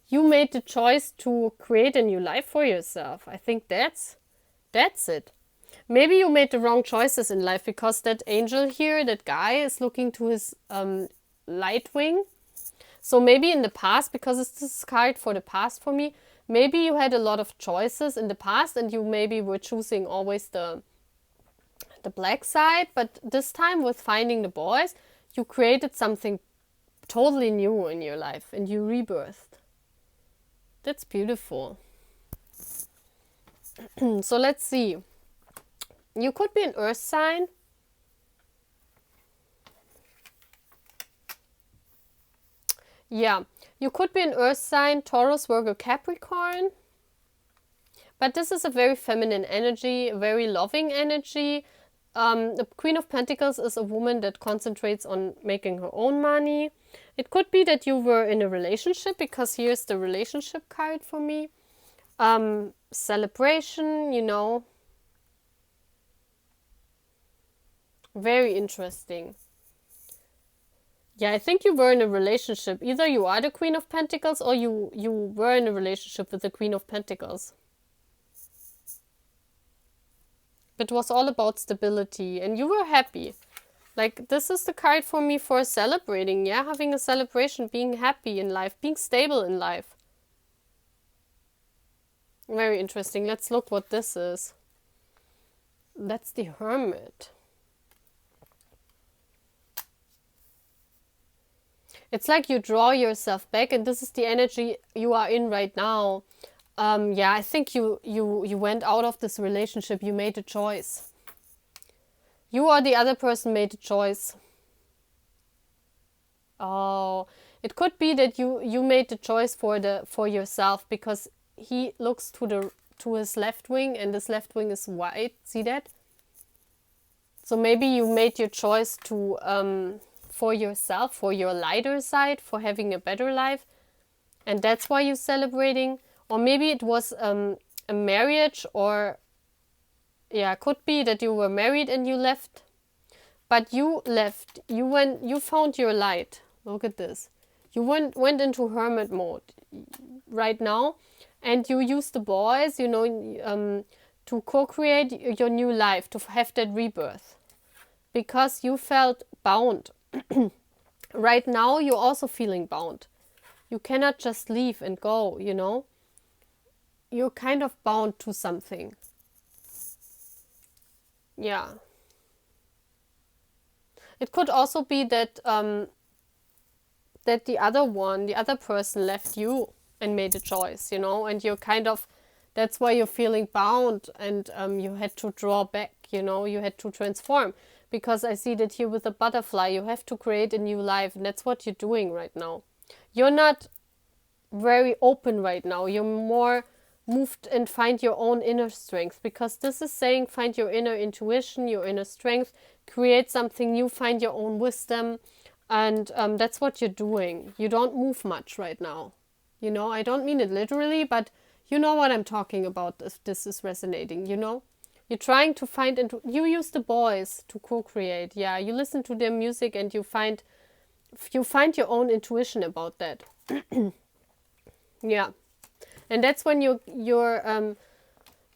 you made the choice to create a new life for yourself. I think that's it. Maybe you made the wrong choices in life because that angel here, that guy, is looking to his light wing. So maybe in the past, because it's this card for the past for me, maybe you had a lot of choices in the past and you maybe were choosing always the black side. But this time with finding the boys, you created something totally new in your life and you rebirthed. That's beautiful. So let's see. You could be an earth sign. Yeah, you could be an earth sign, Taurus, Virgo, Capricorn. But this is a very feminine energy, a very loving energy. The Queen of Pentacles is a woman that concentrates on making her own money. It could be that you were in a relationship, because here's the relationship card for me. Celebration, you know. Very interesting. Yeah, I think you were in a relationship. Either you are the Queen of Pentacles or you were in a relationship with the Queen of Pentacles. It was all about stability and you were happy. Like, this is the card for me for celebrating, yeah? Having a celebration, being happy in life, being stable in life. Very interesting. Let's look what this is. That's the Hermit. It's like you draw yourself back, and this is the energy you are in right now. Yeah, I think you went out of this relationship. You made a choice. You or the other person made a choice. Oh, it could be that you made the choice for yourself, because he looks to his left wing, and this left wing is white. See that? So maybe you made your choice to for yourself, for your lighter side, for having a better life, and that's why you're celebrating. Or maybe it was a marriage, or yeah, could be that you were married and you left. But you left. You found your light. Look at this. You went into hermit mode right now, and you use the boys, you know, to co-create your new life, to have that rebirth, because you felt bound. Right now, you're also feeling bound. You cannot just leave and go, you know. You're kind of bound to something. Yeah. It could also be that that the other person left you and made a choice, you know, and you're kind of, that's why you're feeling bound, and you had to draw back, you know, you had to transform. Because I see that here with the butterfly, you have to create a new life, and that's what you're doing right now. You're not very open right now. You're more moved and find your own inner strength, because this is saying find your inner intuition, your inner strength, create something new, find your own wisdom, and that's what you're doing. You don't move much right now. You know, I don't mean it literally, but you know what I'm talking about if this is resonating, you know? You're trying to find, you use the boys to co-create. Yeah, you listen to their music and you find your own intuition about that. Yeah, and that's when you're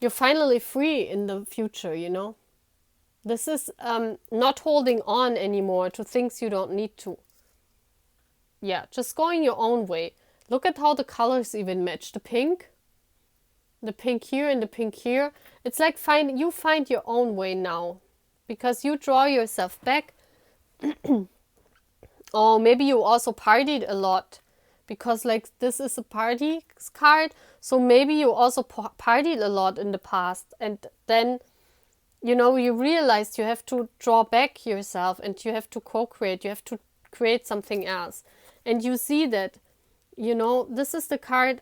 finally free in the future. You know, this is not holding on anymore to things you don't need to. Yeah, just going your own way. Look at how the colors even match. The pink here and the pink here. It's like you find your own way now, because you draw yourself back. Oh, maybe you also partied a lot, because like this is a party card. So maybe you also partied a lot in the past, and then, you know, you realized you have to draw back yourself and you have to co-create. You have to create something else, and you see that, you know, this is the card.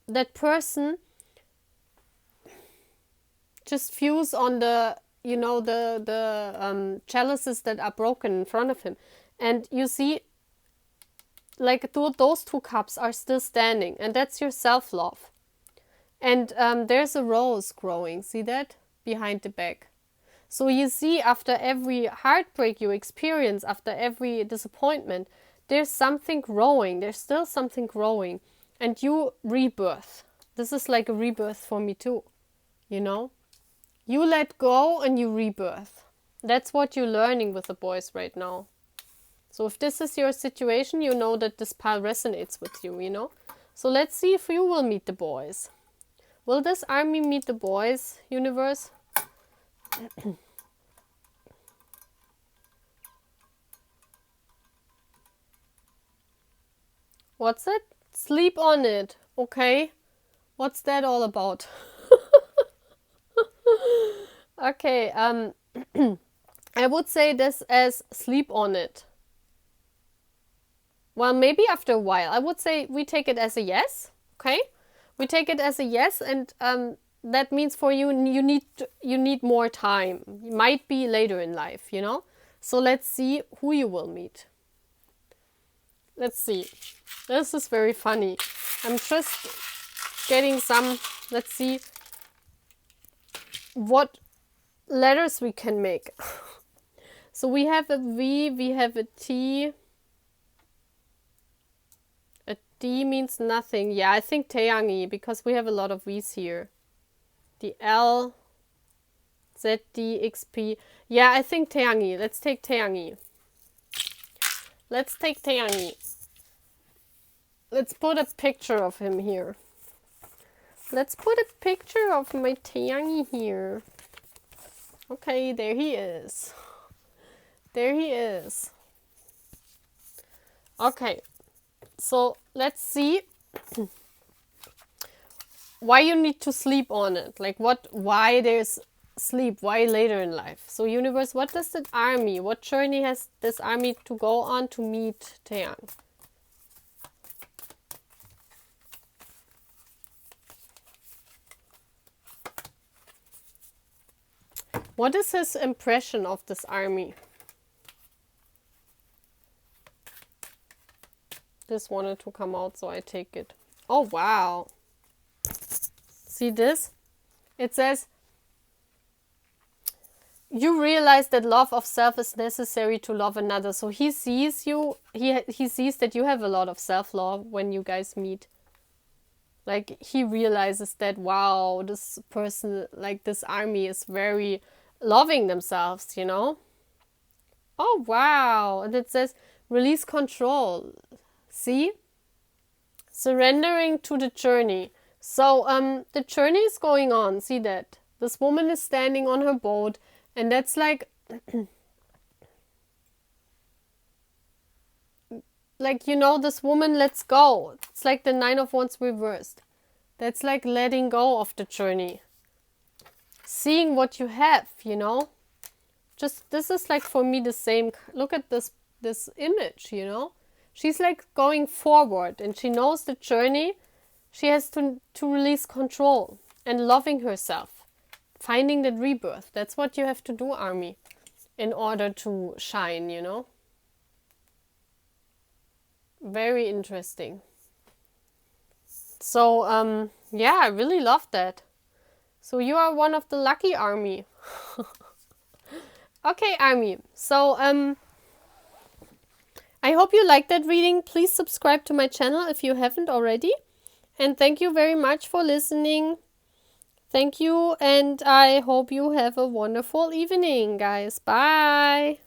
That person just fuse on the, you know, the chalices that are broken in front of him, and you see, like those two cups are still standing, and that's your self-love. And there's a rose growing, see that? Behind the back. So you see, after every heartbreak you experience, after every disappointment, there's something growing. There's still something growing. And you rebirth. This is like a rebirth for me too, you know? You let go and you rebirth. That's what you're learning with the boys right now. So if this is your situation, you know that this pile resonates with you, you know? So let's see if you will meet the boys. Will this army meet the boys, universe? What's it? Sleep on it. Okay. What's that all about? Okay, I would say this as sleep on it. Well, maybe after a while. I would say we take it as a yes. Okay? We take it as a yes, and that means for you, you need more time. It might be later in life, you know? So let's see who you will meet. Let's see. This is very funny. I'm just getting some, let's see what letters we can make. So we have a V, we have a T. A D means nothing. Yeah, I think Taeyangi, because we have a lot of V's here. The L, Z, D, X, P. Yeah, I think Taeyangi. Let's take Taeyangi. Let's take Taeyangi. Let's put a picture of him here. Let's put a picture of my Taeyangi here. Okay, there he is. There he is. Okay, so let's see why you need to sleep on it. Like why there's sleep, why later in life. So universe, what does that army, what journey has this army to go on to meet Taeyang? What is his impression of this army? This wanted to come out, so I take it. Oh, wow. See this? It says, you realize that love of self is necessary to love another. So he sees you, he sees that you have a lot of self-love when you guys meet. Like, he realizes that, wow, this person, like this army is very loving themselves, you know? Oh, wow. And it says, release control. See? Surrendering to the journey. So, the journey is going on. See that? This woman is standing on her boat, and that's like, like, you know, this woman lets go. It's like the Nine of Wands reversed. That's like letting go of the journey. Seeing what you have, you know? Just, this is like for me the same. Look at this image, you know? She's like going forward, and she knows the journey. She has to release control and loving herself. Finding that rebirth. That's what you have to do, army, in order to shine, you know? Very interesting. So, yeah, I really love that. So you are one of the lucky army. Okay, army. So, I hope you liked that reading. Please subscribe to my channel if you haven't already. And thank you very much for listening. Thank you, and I hope you have a wonderful evening, guys. Bye!